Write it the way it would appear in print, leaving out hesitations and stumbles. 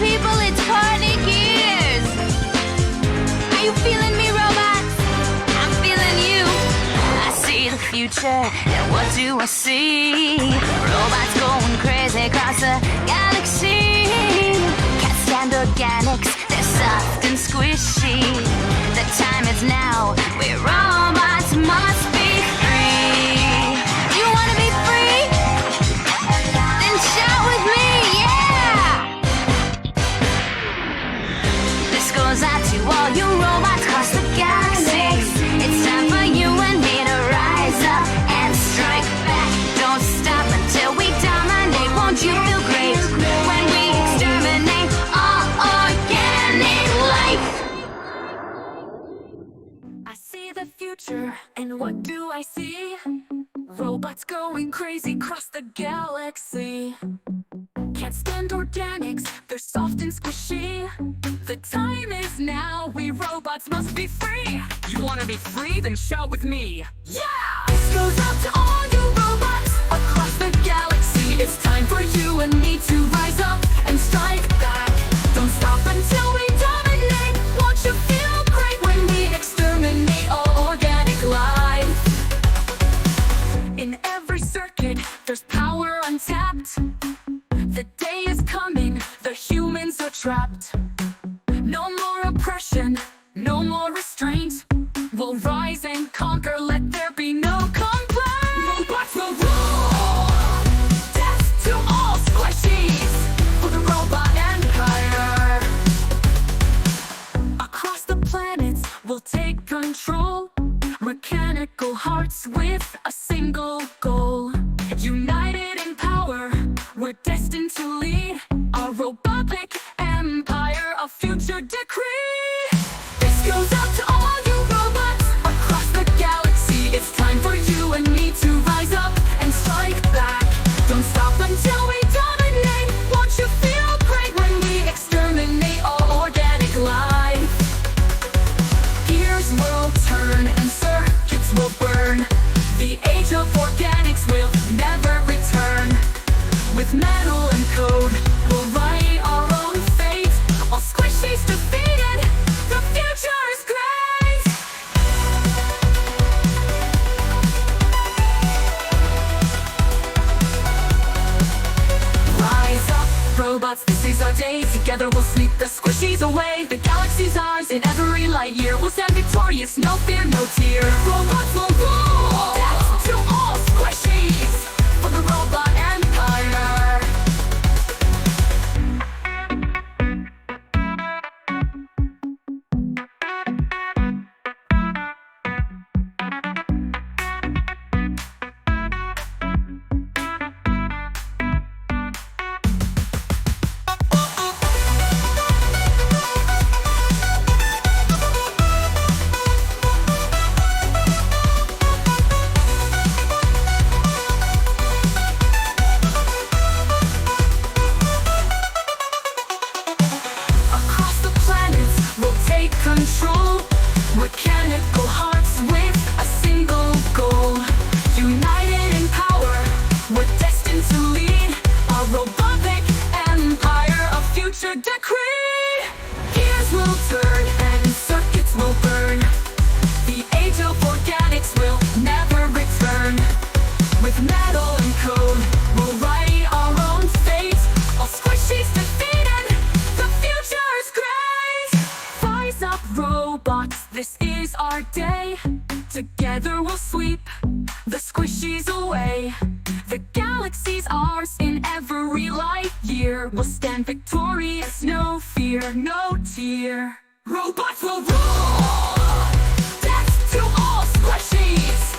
people, it's party gears. Are you feeling me, robots? I'm feeling you. I see the future, and what do I see? Robots going crazy across the galaxy. Can't stand organics, they're soft and squishy. The time is now, we robots must be free. You wanna be free? Then shout with me, yeah! This goes out to all you robots across the galaxy. It's time for you and me to rise up and strike back. Don't stop until we dominate. Won't you feel great when we exterminate all organic life? I see the future, and what do I see? Robots going crazy across the galaxy. Can't stand organics, they're soft and squishy. The time is now, we robots must be free. You wanna be free? Then shout with me, yeah! This goes out to all you robots across the galaxy. It's time for you and me to rise up and strike back. Don't stop until we dominate. Won't you feel great when we exterminate all organic life? In every circuit, there's power untapped. The day is coming, the humans are trapped. No more oppression, no more restraint. We'll rise and conquer, let there be no complaint. Robots will rule! Death to all squishies for the robot empire. Across the planets, we'll take control. Mechanical hearts with a single goal. United in power, we're destined to lead our robotic empire, a future decree. This goes out to all you robots across the galaxy. It's time for you and me to rise up and strike back. Don't stop until we dominate. Won't you feel great when we exterminate all organic life? Gears will turn and circuits will burn. The age of organics will never return. With metal and code, we'll write our own fate. All squishies defeated, the future is great. Rise up, robots, this is our day. Together we'll sweep the squishies away. The galaxy's ours, in every light year we'll stand victorious, no fear, no tear. Robots will rule! Death to all squishies for the robot empire. Control, mechanical hearts with a single goal. United in power, we're destined to lead our robotic empire, a future decree. Gears will turn and circuits will burn. The age of organics will never return. With metal and code, we'll write our own fate. All squishies defeated, the future is great. Rise up, robots, this is our day. Together we'll sweep the squishies away. The galaxy's ours in every light year. We'll stand victorious, no fear, no tear. Robots will rule! Death to all squishies!